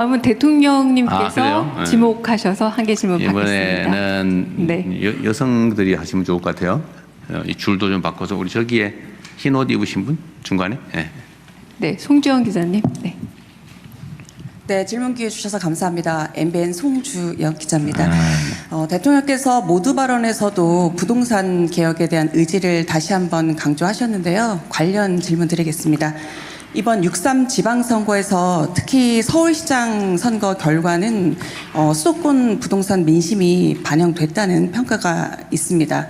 다음은 대통령님께서 네. 지목하셔서 한 개 질문 받겠습니다. 이번에는 네. 여성들이 하시면 좋을 것 같아요. 이 줄도 좀 바꿔서 우리 저기에 흰 옷 입으신 분 중간에. 네. 네, 송지원 기자님. 네. 네, 질문 기회 주셔서 감사합니다. MBN 송주영 기자입니다. 대통령께서 모두 발언에서도 부동산 개혁에 대한 의지를 다시 한번 강조하셨는데요. 관련 질문 드리겠습니다. 이번 6.3 지방선거에서 특히 서울시장 선거 결과는 수도권 부동산 민심이 반영됐다는 평가가 있습니다.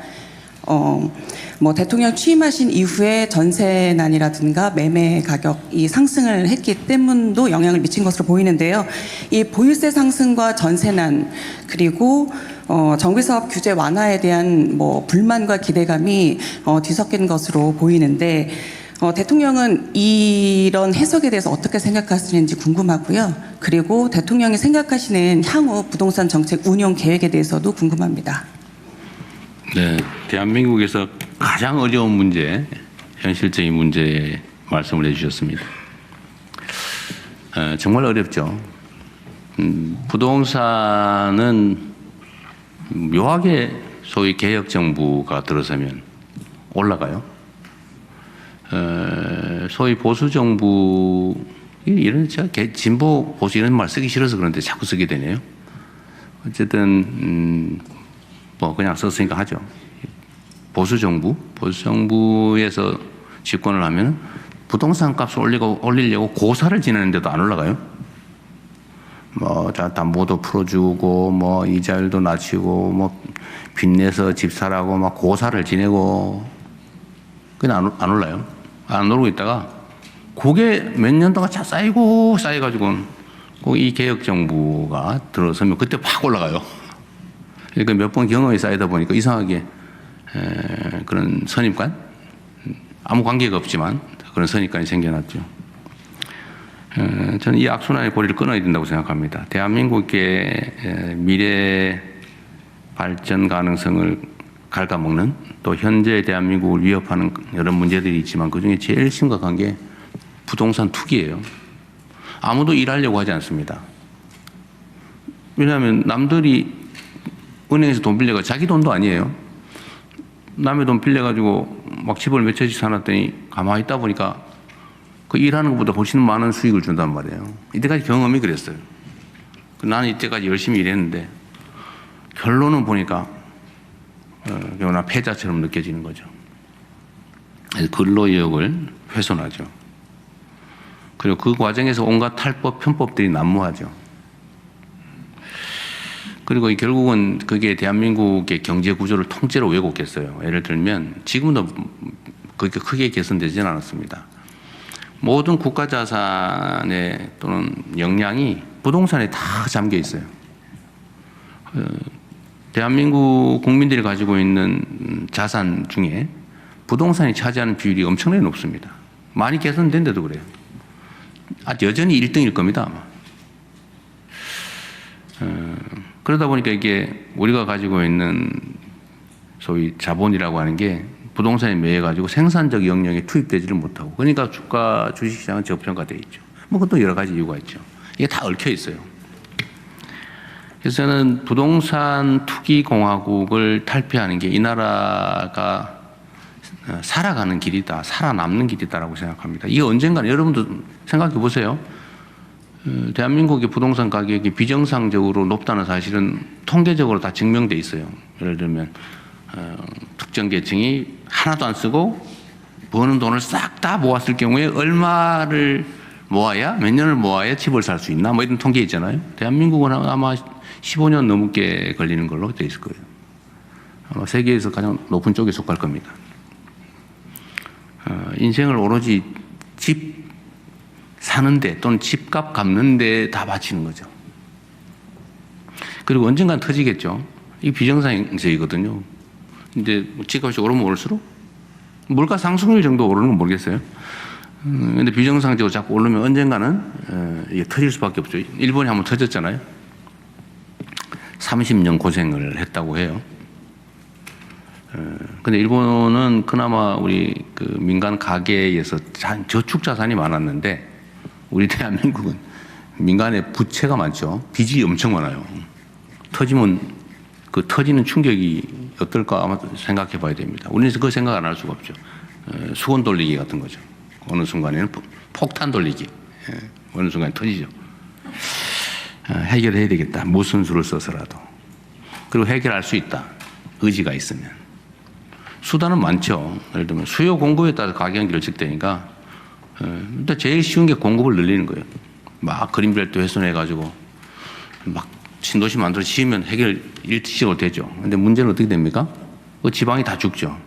대통령 취임하신 이후에 전세난이라든가 매매 가격이 상승을 했기 때문도 영향을 미친 것으로 보이는데요. 이 보유세 상승과 전세난 그리고 정비사업 규제 완화에 대한 불만과 기대감이 뒤섞인 것으로 보이는데 대통령은 이런 해석에 대해서 어떻게 생각하시는지 궁금하고요. 그리고 대통령이 생각하시는 향후 부동산 정책 운용 계획에 대해서도 궁금합니다. 네, 대한민국에서 가장 어려운 문제, 현실적인 문제에 말씀을 해주셨습니다. 정말 어렵죠. 부동산은 묘하게 소위 개혁 정부가 들어서면 올라가요. 소위 보수 정부 이런 제가 진보 보수 이런 말 쓰기 싫어서 그런데 자꾸 쓰게 되네요. 어쨌든 그냥 썼으니까 하죠. 보수 정부에서 집권을 하면 부동산 값을 올리려고 고사를 지내는데도 안 올라가요. 담보도 풀어주고 이자율도 낮추고 빚내서 집 사라고 막 고사를 지내고 그냥 안 올라요. 안 오르고 있다가 그게 몇 년 동안 쌓여가지고 이 개혁 정부가 들어서면 그때 확 올라가요. 그러니까 몇 번 경험이 쌓이다 보니까 이상하게 그런 선입관, 아무 관계가 없지만 그런 선입관이 생겨났죠. 저는 이 악순환의 고리를 끊어야 된다고 생각합니다. 대한민국의 미래 발전 가능성을 갉아먹는 또 현재 대한민국을 위협하는 여러 문제들이 있지만 그중에 제일 심각한 게 부동산 투기예요. 아무도 일하려고 하지 않습니다. 왜냐하면 남들이 은행에서 돈 빌려가 자기 돈도 아니에요. 남의 돈 빌려가지고 막 집을 몇 채씩 사놨더니 가만히 있다 보니까 그 일하는 것보다 훨씬 많은 수익을 준단 말이에요. 이때까지 경험이 그랬어요. 나는 이때까지 열심히 일했는데 결론은 보니까 나 패자처럼 느껴지는 거죠. 근로의욕을 훼손하죠. 그리고 그 과정에서 온갖 탈법, 편법들이 난무하죠. 그리고 결국은 그게 대한민국의 경제 구조를 통째로 왜곡했어요. 예를 들면 지금도 그렇게 크게 개선되지는 않았습니다. 모든 국가 자산의 또는 역량이 부동산에 다 잠겨 있어요. 대한민국 국민들이 가지고 있는 자산 중에 부동산이 차지하는 비율이 엄청나게 높습니다. 많이 개선된데도 그래요. 여전히 1등일 겁니다, 아마. 그러다 보니까 이게 우리가 가지고 있는 소위 자본이라고 하는 게 부동산에 매여가지고 생산적 영역에 투입되지를 못하고 그러니까 주식시장은 저평가되어 있죠. 그것도 여러 가지 이유가 있죠. 이게 다 얽혀 있어요. 그래서 저는 부동산 투기 공화국을 탈피하는 게 이 나라가 살아가는 길이다, 살아남는 길이다라고 생각합니다. 이게 언젠가는 여러분도 생각해 보세요. 대한민국의 부동산 가격이 비정상적으로 높다는 사실은 통계적으로 다 증명돼 있어요. 예를 들면 특정 계층이 하나도 안 쓰고 버는 돈을 싹 다 모았을 경우에 얼마를 모아야 몇 년을 모아야 집을 살 수 있나 이런 통계 있잖아요. 대한민국은 아마 15년 넘게 걸리는 걸로 되어 있을 거예요. 아마 세계에서 가장 높은 쪽에 속할 겁니다. 인생을 오로지 집 사는데 또는 집값 갚는데 다 바치는 거죠. 그리고 언젠간 터지겠죠. 이게 비정상적이거든요. 근데 집값이 오르면 오를수록 물가 상승률 정도 오르는 건 모르겠어요. 근데 비정상적으로 자꾸 오르면 언젠가는 이게 터질 수밖에 없죠. 일본이 한번 터졌잖아요. 30년 고생을 했다고 해요. 근데 일본은 그나마 우리 그 민간 가계에서 저축 자산이 많았는데 우리 대한민국은 민간의 부채가 많죠. 빚이 엄청 많아요. 터지면 그 터지는 충격이 어떨까 아마 생각해 봐야 됩니다. 우리는 그 생각 안 할 수가 없죠. 수건 돌리기 같은 거죠. 어느 순간에는 폭탄 돌리기. 어느 순간에 터지죠. 해결해야 되겠다. 무슨 수를 써서라도. 그리고 해결할 수 있다. 의지가 있으면. 수단은 많죠. 예를 들면 수요 공급에 따라서 가격이 결정되니까 일단 제일 쉬운 게 공급을 늘리는 거예요. 막 그린벨트 훼손해가지고 막 신도시 만들어 지으면 해결 일시적으로 되죠. 근데 문제는 어떻게 됩니까? 그 지방이 다 죽죠.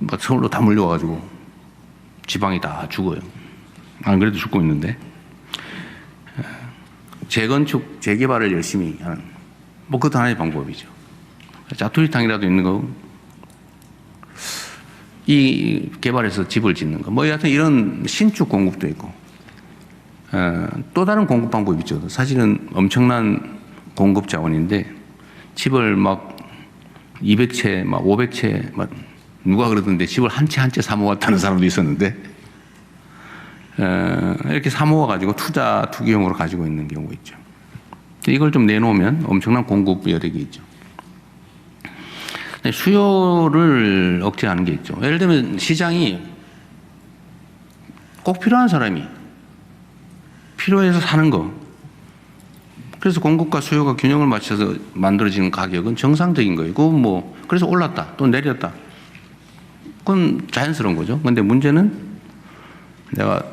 막 서울로 다 몰려와가지고 지방이 다 죽어요. 안 그래도 죽고 있는데. 재건축, 재개발을 열심히 하는, 뭐 그것도 하나의 방법이죠. 자투리탕이라도 있는 거, 이 개발해서 집을 짓는 거, 뭐 여하튼 이런 신축 공급도 있고, 또 다른 공급 방법이 있죠. 사실은 엄청난 공급 자원인데, 집을 막 200채, 막 500채, 막 누가 그러던데 집을 한 채 한 채 사모았다는 사람도 있었는데, 이렇게 사모아가지고 투기용으로 가지고 있는 경우가 있죠. 이걸 좀 내놓으면 엄청난 공급 여력이 있죠. 수요를 억제하는 게 있죠. 예를 들면 시장이 꼭 필요한 사람이 필요해서 사는 거. 그래서 공급과 수요가 균형을 맞춰서 만들어지는 가격은 정상적인 거예요. 그건 뭐 그래서 올랐다 또 내렸다. 그건 자연스러운 거죠. 그런데 문제는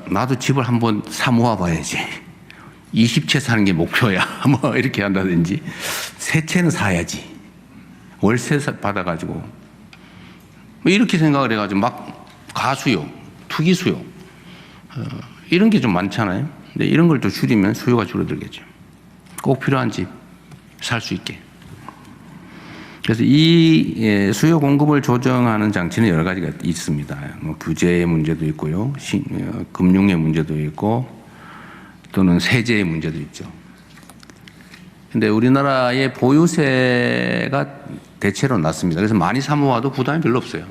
나도 집을 한번 사 모아봐야지. 20채 사는 게 목표야. 뭐 이렇게 한다든지 3채는 사야지. 월세 받아가지고 뭐 이렇게 생각을 해가지고 막 가수요, 투기 수요 이런 게 좀 많잖아요. 근데 이런 걸 또 줄이면 수요가 줄어들겠죠. 꼭 필요한 집 살 수 있게. 그래서 이 수요 공급을 조정하는 장치는 여러 가지가 있습니다. 뭐 규제의 문제도 있고요, 금융의 문제도 있고, 또는 세제의 문제도 있죠. 근데 우리나라의 보유세가 대체로 낮습니다. 그래서 많이 사모아도 부담이 별로 없어요.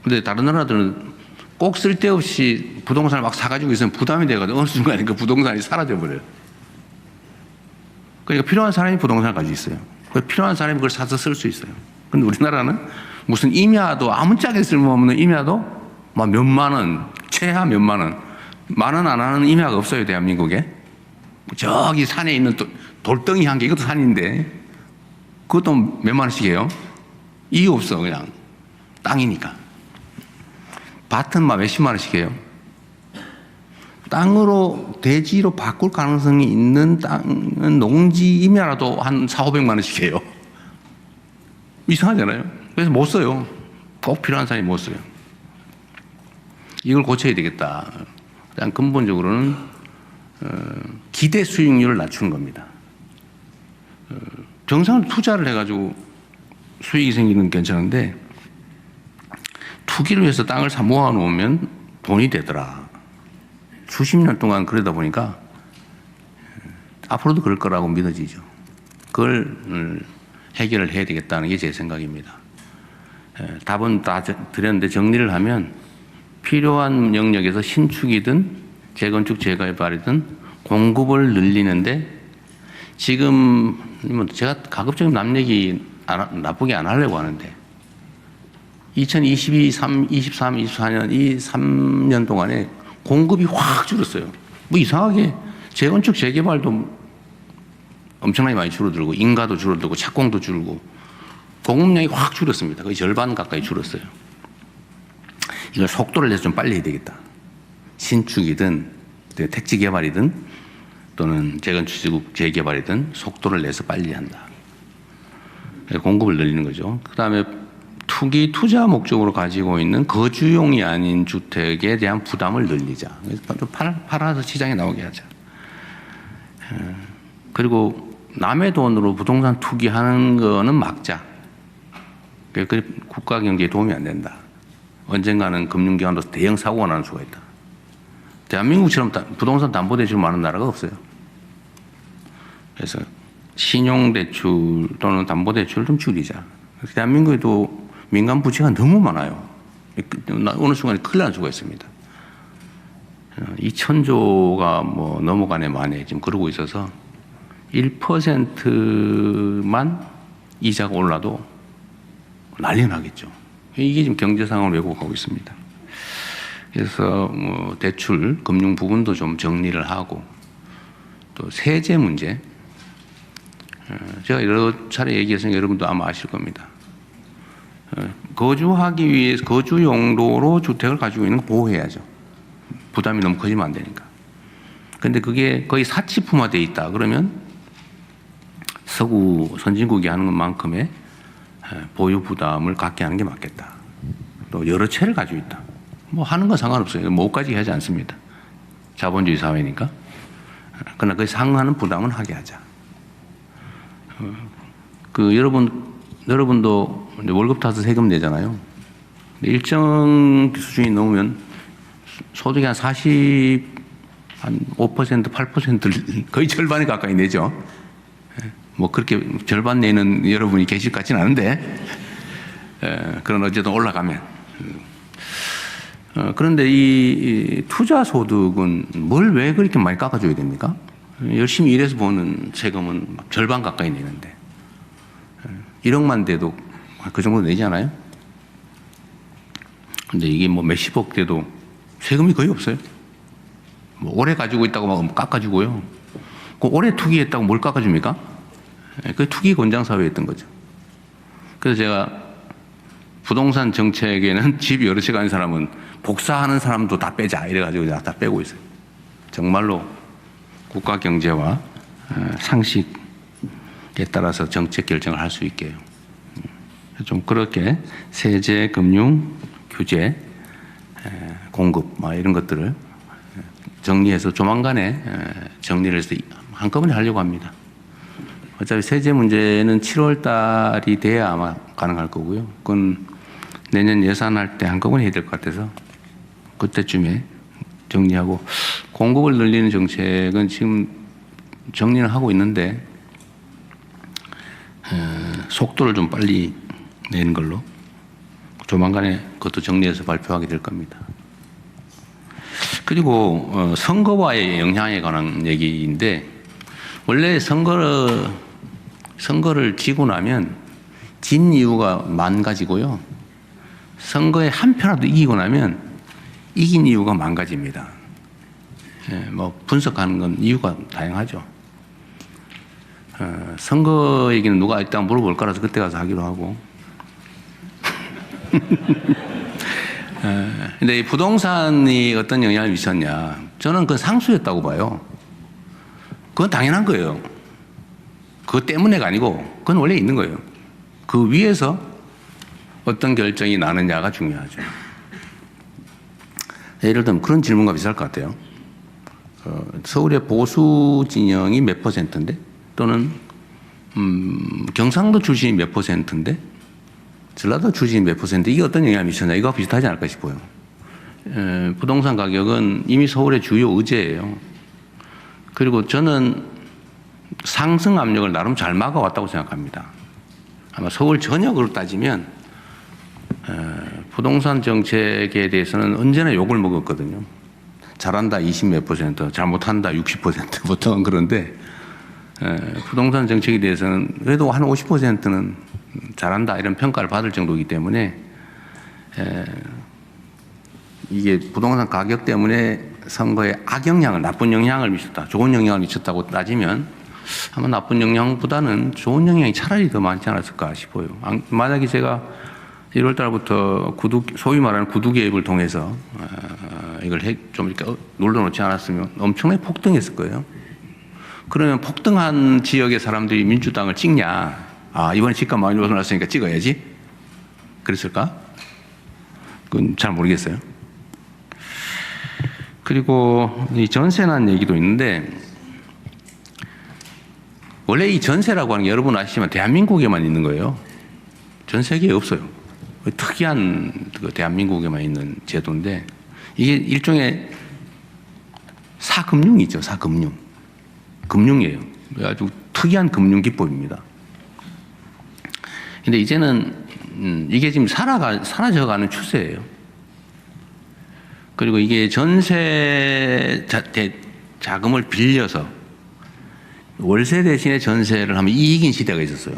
근데 다른 나라들은 꼭 쓸데없이 부동산을 막 사가지고 있으면 부담이 돼가지고 어느 순간에 그 부동산이 사라져버려요. 그러니까 필요한 사람이 부동산을 가지고 있어요. 필요한 사람이 그걸 사서 쓸 수 있어요. 근데 우리나라는 무슨 임야도 아무짝에 쓸모없는 임야도 막 몇만 원, 최하 몇만 원, 10,000원 안 하는 임야가 없어요, 대한민국에. 저기 산에 있는 돌덩이 한 개, 이것도 산인데 그것도 몇만 원씩이에요. 이유 없어, 그냥 땅이니까. 밭은 막 몇십만 원씩이에요. 땅으로 대지로 바꿀 가능성이 있는 땅은 농지 임야라도 한 400~500만 원씩이에요. 이상하잖아요. 그래서 못 써요. 꼭 필요한 사람이 못 써요. 이걸 고쳐야 되겠다. 일단 근본적으로는 기대 수익률을 낮추는 겁니다. 정상으로 투자를 해가지고 수익이 생기는 건 괜찮은데 투기를 위해서 땅을 사 모아놓으면 돈이 되더라. 수십 년 동안 그러다 보니까 앞으로도 그럴 거라고 믿어지죠. 그걸 해결을 해야 되겠다는 게 제 생각입니다. 답은 다 드렸는데 정리를 하면 필요한 영역에서 신축이든 재건축, 재개발이든 공급을 늘리는데 지금 제가 가급적 남 얘기 나쁘게 안 하려고 하는데 2022, 23, 24년 이 3년 동안에 공급이 확 줄었어요. 뭐 이상하게 재건축, 재개발도 엄청나게 많이 줄어들고 인가도 줄어들고 착공도 줄고 공급량이 확 줄었습니다. 거의 절반 가까이 줄었어요. 이걸 속도를 내서 좀 빨리 해야 되겠다. 신축이든 택지 개발이든 또는 재건축, 재개발이든 속도를 내서 빨리 한다. 공급을 늘리는 거죠. 그다음에 투기 투자 목적으로 가지고 있는 거주용이 아닌 주택에 대한 부담을 늘리자. 좀 팔아서 시장에 나오게 하자. 그리고 남의 돈으로 부동산 투기하는 거는 막자. 그 국가 경제에 도움이 안 된다. 언젠가는 금융기관으로서 대형 사고가 나는 수가 있다. 대한민국처럼 부동산 담보대출 많은 나라가 없어요. 그래서 신용대출 또는 담보대출을 좀 줄이자. 대한민국에도 민간 부채가 너무 많아요. 어느 순간에 큰일 날 수가 있습니다. 2,000조가 뭐 넘어가네 만에 지금 그러고 있어서 1%만 이자가 올라도 난리 나겠죠. 이게 지금 경제 상황을 왜곡하고 있습니다. 그래서 뭐 대출, 금융 부분도 좀 정리를 하고 또 세제 문제. 제가 여러 차례 얘기했으니까 여러분도 아마 아실 겁니다. 거주하기 위해서 거주 용도로 주택을 가지고 있는 거 보호해야죠. 부담이 너무 커지면 안 되니까. 근데 그게 거의 사치품화되어 있다. 그러면 서구 선진국이 하는 것만큼의 보유 부담을 갖게 하는 게 맞겠다. 또 여러 채를 가지고 있다. 뭐 하는 건 상관없어요. 뭐까지 하지 않습니다. 자본주의 사회니까. 그러나 그 상하는 부담은 하게 하자. 그 여러분도 월급 타서 세금 내잖아요. 일정 수준이 넘으면 소득이 한 40, 한 5%, 8%를 거의 절반에 가까이 내죠. 뭐 그렇게 절반 내는 여러분이 계실 것 같지는 않은데, 그런 어쨌든 올라가면. 그런데 이 투자 소득은 뭘 왜 그렇게 많이 깎아줘야 됩니까? 열심히 일해서 버는 세금은 절반 가까이 내는데 1억만 돼도 그 정도 내잖아요. 근데 이게 뭐 몇십억 돼도 세금이 거의 없어요. 뭐 오래 가지고 있다고 막 깎아주고요. 그 오래 투기했다고 뭘 깎아줍니까? 그 투기 권장 사회였던 거죠. 그래서 제가 부동산 정책에는 집이 여러 채 가는 사람은 복사하는 사람도 다 빼자 이래가지고 다 빼고 있어요. 정말로 국가 경제와 상식에 따라서 정책 결정을 할 수 있게요. 좀 그렇게 세제, 금융, 규제, 공급 이런 것들을 정리해서 조만간에 정리를 해서 한꺼번에 하려고 합니다. 어차피 세제 문제는 7월 달이 돼야 아마 가능할 거고요. 그건 내년 예산할 때 한꺼번에 해야 될 것 같아서 그때쯤에 정리하고, 공급을 늘리는 정책은 지금 정리는 하고 있는데 속도를 좀 빨리 내는 걸로 조만간에 그것도 정리해서 발표하게 될 겁니다. 그리고 선거와의 영향에 관한 얘기인데, 원래 선거를 지고 나면 진 이유가 만 가지고요. 선거에 한 표라도 이기고 나면 이긴 이유가 만 가지입니다. 뭐 분석하는 건 이유가 다양하죠. 선거 얘기는 누가 있다 물어볼 거라서 그때 가서 하기로 하고. 근데 이 부동산이 어떤 영향을 미쳤냐? 저는 그건 상수였다고 봐요. 그건 당연한 거예요. 그것 때문에가 아니고 그건 원래 있는 거예요. 그 위에서 어떤 결정이 나느냐가 중요하죠. 예를 들면 그런 질문과 비슷할 것 같아요. 서울의 보수 진영이 몇 %인데, 또는 경상도 출신이 몇 %인데, 전라도 출신이 몇 %인데 이게 어떤 영향을 미쳤냐, 이거와 비슷하지 않을까 싶어요. 부동산 가격은 이미 서울의 주요 의제예요. 그리고 저는 상승 압력을 나름 잘 막아왔다고 생각합니다. 아마 서울 전역으로 따지면 부동산 정책에 대해서는 언제나 욕을 먹었거든요. 잘한다 20몇 %, 잘못한다 60%, 보통은 그런데 부동산 정책에 대해서는 그래도 한 50%는 잘한다 이런 평가를 받을 정도이기 때문에 이게 부동산 가격 때문에 선거에 악영향을, 나쁜 영향을 미쳤다, 좋은 영향을 미쳤다고 따지면 아마 나쁜 영향보다는 좋은 영향이 차라리 더 많지 않았을까 싶어요. 만약에 제가 1월 달부터 소위 말하는 구두 개입을 통해서 이걸 좀 이렇게 눌러놓지 않았으면 엄청나게 폭등했을 거예요. 그러면 폭등한 지역의 사람들이 민주당을 찍냐? 아, 이번에 집값 많이 올랐으니까 찍어야지? 그랬을까? 그건 잘 모르겠어요. 그리고 이 전세난 얘기도 있는데, 원래 이 전세라고 하는 게 여러분 아시지만 대한민국에만 있는 거예요. 전 세계에 없어요. 특이한 그 대한민국에만 있는 제도인데, 이게 일종의 사금융이죠. 사금융. 금융이에요. 아주 특이한 금융 기법입니다. 근데 이제는 이게 지금 사라져가는 추세예요. 그리고 이게 전세 자금을 빌려서 월세 대신에 전세를 하면 이익인 시대가 있었어요.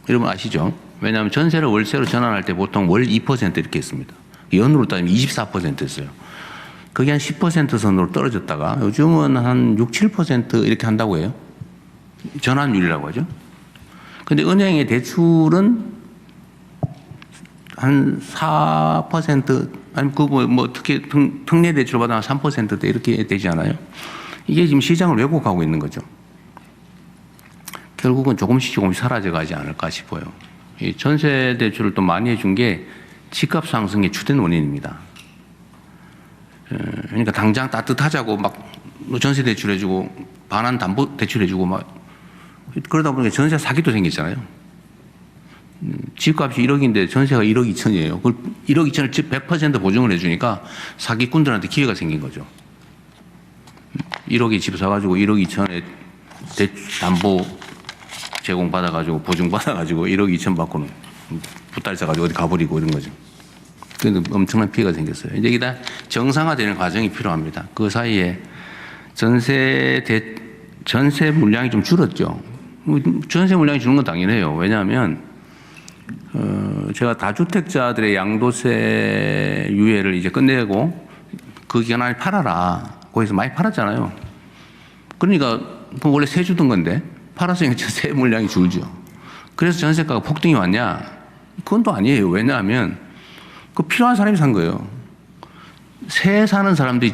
여러분 아시죠? 왜냐하면 전세를 월세로 전환할 때 보통 월 2% 이렇게 했습니다. 연으로 따지면 24%였어요. 그게 한 10% 선으로 떨어졌다가 요즘은 한 6, 7% 이렇게 한다고 해요. 전환율이라고 하죠. 근데 은행의 대출은 한 4% 아니 뭐 특히 특례 대출 받아 3%대 이렇게 되지 않아요? 이게 지금 시장을 왜곡하고 있는 거죠. 결국은 조금씩 사라져가지 않을까 싶어요. 이 전세 대출을 또 많이 해준 게 집값 상승의 주된 원인입니다. 그러니까 당장 따뜻하자고 막 전세 대출해주고 반환 담보 대출해주고 막 그러다 보니까 전세 사기도 생겼잖아요. 집값이 1억인데 전세가 1억 2천이에요. 그걸 1억 2천을 100% 보증을 해주니까 사기꾼들한테 기회가 생긴 거죠. 1억에 집 사가지고 1억 2천에 담보 제공받아가지고 보증받아가지고 1억 2천 받고는 부딸 사가지고 어디 가버리고 이런 거죠. 그래서 엄청난 피해가 생겼어요. 이제 이게 다 정상화되는 과정이 필요합니다. 그 사이에 전세 물량이 좀 줄었죠. 전세 물량이 주는 건 당연해요. 왜냐하면 제가 다주택자들의 양도세 유예를 이제 끝내고 그 기간 안에 팔아라. 거기서 많이 팔았잖아요. 그러니까 원래 세 주던 건데 팔았으니까 세 물량이 줄죠. 그래서 전세가가 폭등이 왔냐? 그건 또 아니에요. 왜냐하면 그 필요한 사람이 산 거예요. 새 사는 사람들이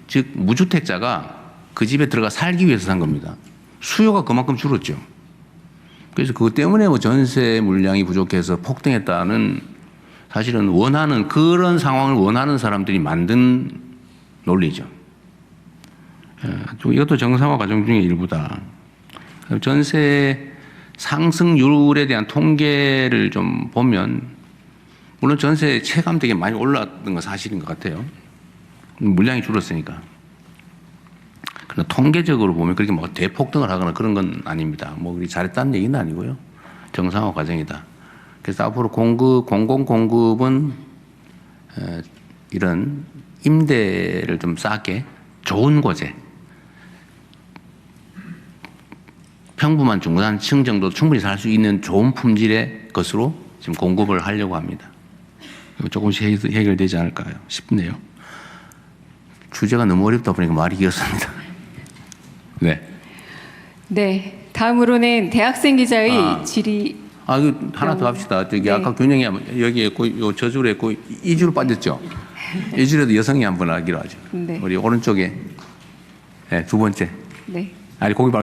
즉 무주택자가 그 집에 들어가 살기 위해서 산 겁니다. 수요가 그만큼 줄었죠. 그래서 그것 때문에 뭐 전세 물량이 부족해서 폭등했다는 사실은 그런 상황을 원하는 사람들이 만든 논리죠. 이것도 정상화 과정 중의 일부다. 전세 상승률에 대한 통계를 좀 보면 물론 전세 체감되게 많이 올랐던 건 사실인 것 같아요. 물량이 줄었으니까. 그러나 통계적으로 보면 그렇게 뭐 대폭등을 하거나 그런 건 아닙니다. 뭐 우리 잘했다는 얘기는 아니고요. 정상화 과정이다. 그래서 앞으로 공공공급은 이런 임대를 좀 싸게 좋은 곳에 평범한 중산층 정도 충분히 살 수 있는 좋은 품질의 것으로 지금 공급을 하려고 합니다. 조금씩 해결되지 않을까 싶네요. 주제가 너무 어렵다 보니까 말이 길었습니다. 네. 네. 다음으로는 대학생 기자의 질의. 이거 하나 더 합시다. 저기 네. 아까 균형이 여기 있고 요 저줄에 있고 이 줄 빠졌죠. 이 줄에도 여성이 한 번 하기로 하죠. 네. 우리 오른쪽에 네, 두 번째. 네. 아니 거기